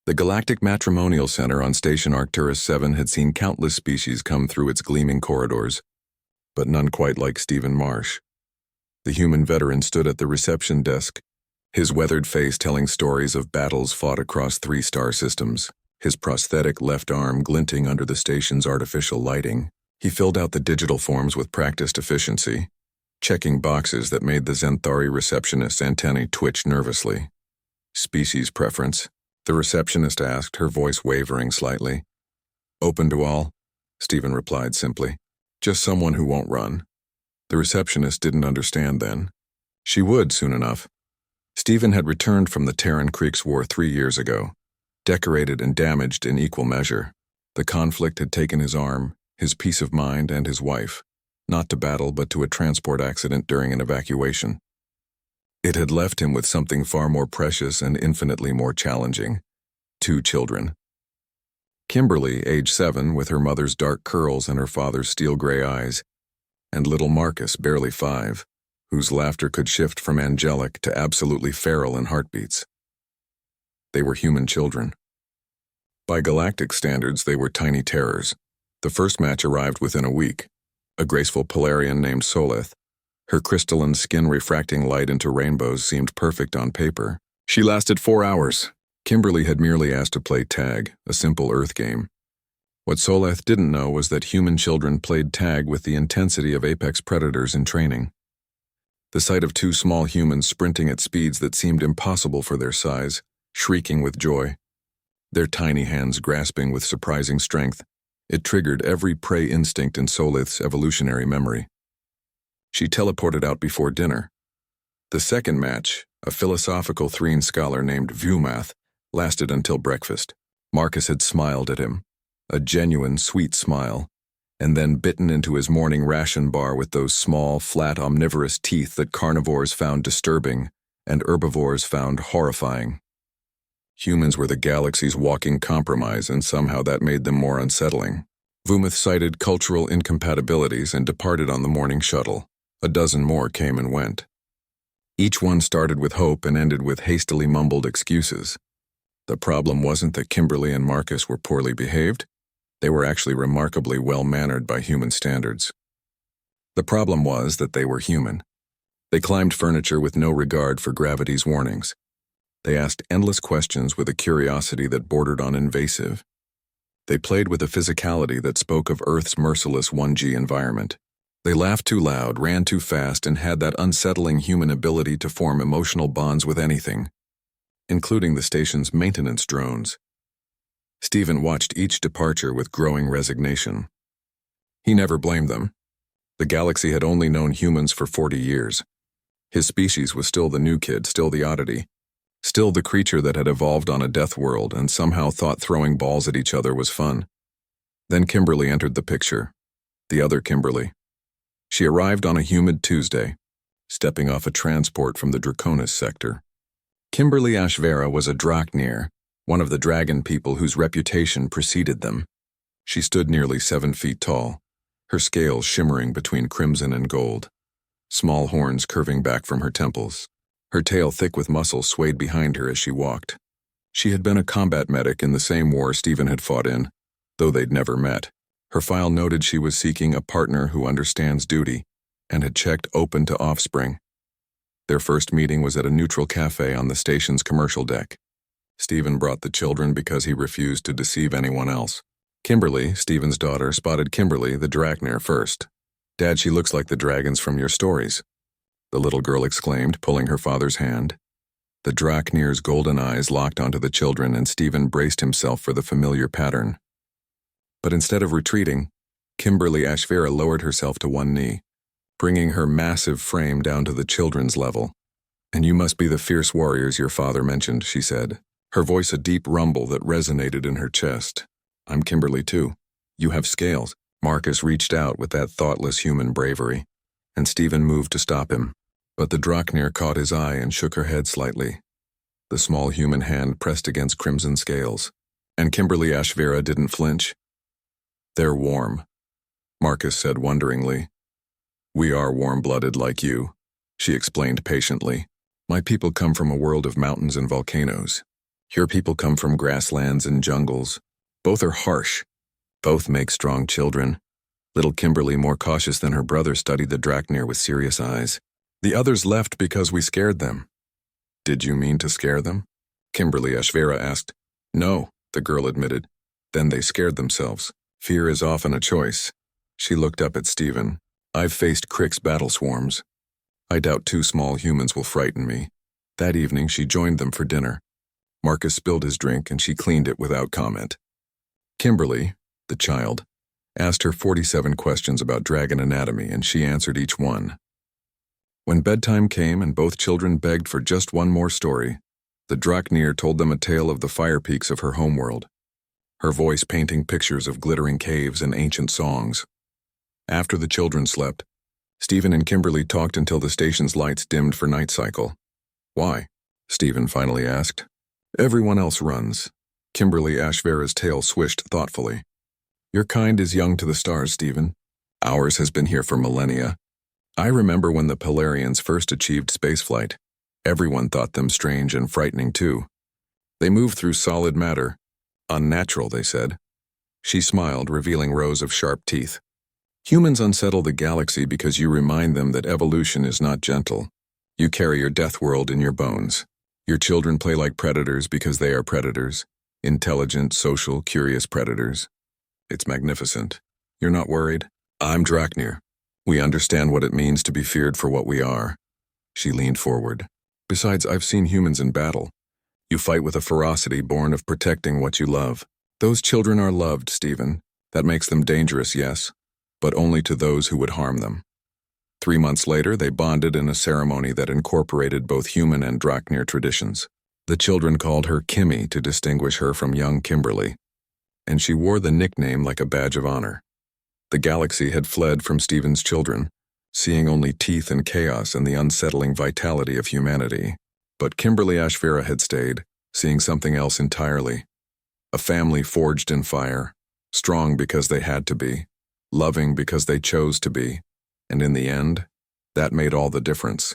The Galactic Matrimonial Center on Station Arcturus 7 had seen countless species come through its gleaming corridors, but none quite like Stephen Marsh. The human veteran stood at the reception desk, his weathered face telling stories of battles fought across 3-star systems, his prosthetic left arm glinting under the station's artificial lighting. He filled out the digital forms with practiced efficiency, checking boxes that made the Zenthari receptionist's antennae twitch nervously. Species preference, the receptionist asked, her voice wavering slightly. Open to all, Stephen replied simply. Just someone who won't run. The receptionist didn't understand then. She would soon enough. Stephen had returned from the Terran Creeks War 3 years ago, decorated and damaged in equal measure. The conflict had taken his arm, his peace of mind, and his wife, not to battle but to a transport accident during an evacuation. It had left him with something far more precious and infinitely more challenging: 2 children. Kimberly, age 7, with her mother's dark curls and her father's steel-gray eyes, and little Marcus, barely 5, whose laughter could shift from angelic to absolutely feral in heartbeats. They were human children. By galactic standards, they were tiny terrors. The first match arrived within a week. A graceful Polarian named Solith. Her crystalline skin refracting light into rainbows seemed perfect on paper. She lasted 4 hours. Kimberly had merely asked to play tag, a simple Earth game. What Solith didn't know was that human children played tag with the intensity of apex predators in training. The sight of 2 small humans sprinting at speeds that seemed impossible for their size, shrieking with joy, their tiny hands grasping with surprising strength, it triggered every prey instinct in Solith's evolutionary memory. She teleported out before dinner. The second match, a philosophical Threen scholar named Vumath, lasted until breakfast. Marcus had smiled at him, a genuine, sweet smile, and then bitten into his morning ration bar with those small, flat, omnivorous teeth that carnivores found disturbing and herbivores found horrifying. Humans were the galaxy's walking compromise, and somehow that made them more unsettling. Vumath cited cultural incompatibilities and departed on the morning shuttle. A dozen more came and went. Each one started with hope and ended with hastily mumbled excuses. The problem wasn't that Kimberly and Marcus were poorly behaved. They were actually remarkably well-mannered by human standards. The problem was that they were human. They climbed furniture with no regard for gravity's warnings. They asked endless questions with a curiosity that bordered on invasive. They played with a physicality that spoke of Earth's merciless 1G environment. They laughed too loud, ran too fast, and had that unsettling human ability to form emotional bonds with anything, including the station's maintenance drones. Stephen watched each departure with growing resignation. He never blamed them. The galaxy had only known humans for 40 years. His species was still the new kid, still the oddity, still the creature that had evolved on a death world and somehow thought throwing balls at each other was fun. Then Kimberly entered the picture. The other Kimberly. She arrived on a humid Tuesday, stepping off a transport from the Draconis sector. Kimberly Ashvera was a Drachnir, one of the dragon people whose reputation preceded them. She stood nearly 7 feet tall, her scales shimmering between crimson and gold, small horns curving back from her temples. Her tail thick with muscle swayed behind her as she walked. She had been a combat medic in the same war Stephen had fought in, though they'd never met. Her file noted she was seeking a partner who understands duty, and had checked open to offspring. Their first meeting was at a neutral cafe on the station's commercial deck. Stephen brought the children because he refused to deceive anyone else. Kimberly, Stephen's daughter, spotted Kimberly, the Drachnir, first. "Dad, she looks like the dragons from your stories," the little girl exclaimed, pulling her father's hand. The Drachnir's golden eyes locked onto the children, and Stephen braced himself for the familiar pattern. But instead of retreating, Kimberly Ashvera lowered herself to one knee, bringing her massive frame down to the children's level. "And you must be the fierce warriors your father mentioned," she said, her voice a deep rumble that resonated in her chest. "I'm Kimberly too. You have scales." Marcus reached out with that thoughtless human bravery, and Stephen moved to stop him. But the Drachnir caught his eye and shook her head slightly. The small human hand pressed against crimson scales, and Kimberly Ashvera didn't flinch. "They're warm," Marcus said wonderingly. "We are warm-blooded like you," she explained patiently. "My people come from a world of mountains and volcanoes. Here people come from grasslands and jungles. Both are harsh. Both make strong children. Little Kimberly, more cautious than her brother, studied the Draknir with serious eyes. The others left because we scared them. Did you mean to scare them? Kimberly Ashvera asked. No, the girl admitted. Then they scared themselves. Fear is often a choice. She looked up at Stephen. I've faced Crick's battle swarms. I doubt 2 small humans will frighten me. That evening she joined them for dinner. Marcus spilled his drink and she cleaned it without comment. Kimberly, the child, asked her 47 questions about dragon anatomy and she answered each one. When bedtime came and both children begged for just one more story, the Draknir told them a tale of the fire peaks of her homeworld, her voice painting pictures of glittering caves and ancient songs. After the children slept, Stephen and Kimberly talked until the station's lights dimmed for night cycle. Why? Stephen finally asked. Everyone else runs. Kimberly Ashvera's tail swished thoughtfully. Your kind is young to the stars, Stephen. Ours has been here for millennia. I remember when the Polarians first achieved spaceflight. Everyone thought them strange and frightening too. They moved through solid matter. Unnatural, they said. She smiled, revealing rows of sharp teeth. Humans unsettle the galaxy because you remind them that evolution is not gentle. You carry your death world in your bones. Your children play like predators because they are predators. Intelligent, social, curious predators. It's magnificent. You're not worried? I'm Draknir. We understand what it means to be feared for what we are. She leaned forward. Besides, I've seen humans in battle. You fight with a ferocity born of protecting what you love. Those children are loved, Stephen. That makes them dangerous, yes, but only to those who would harm them. 3 months later, they bonded in a ceremony that incorporated both human and Draknir traditions. The children called her Kimmy to distinguish her from young Kimberly, and she wore the nickname like a badge of honor. The galaxy had fled from Stephen's children, seeing only teeth and chaos and the unsettling vitality of humanity. But Kimberly Ashvera had stayed, seeing something else entirely. A family forged in fire, strong because they had to be, loving because they chose to be, and in the end, that made all the difference.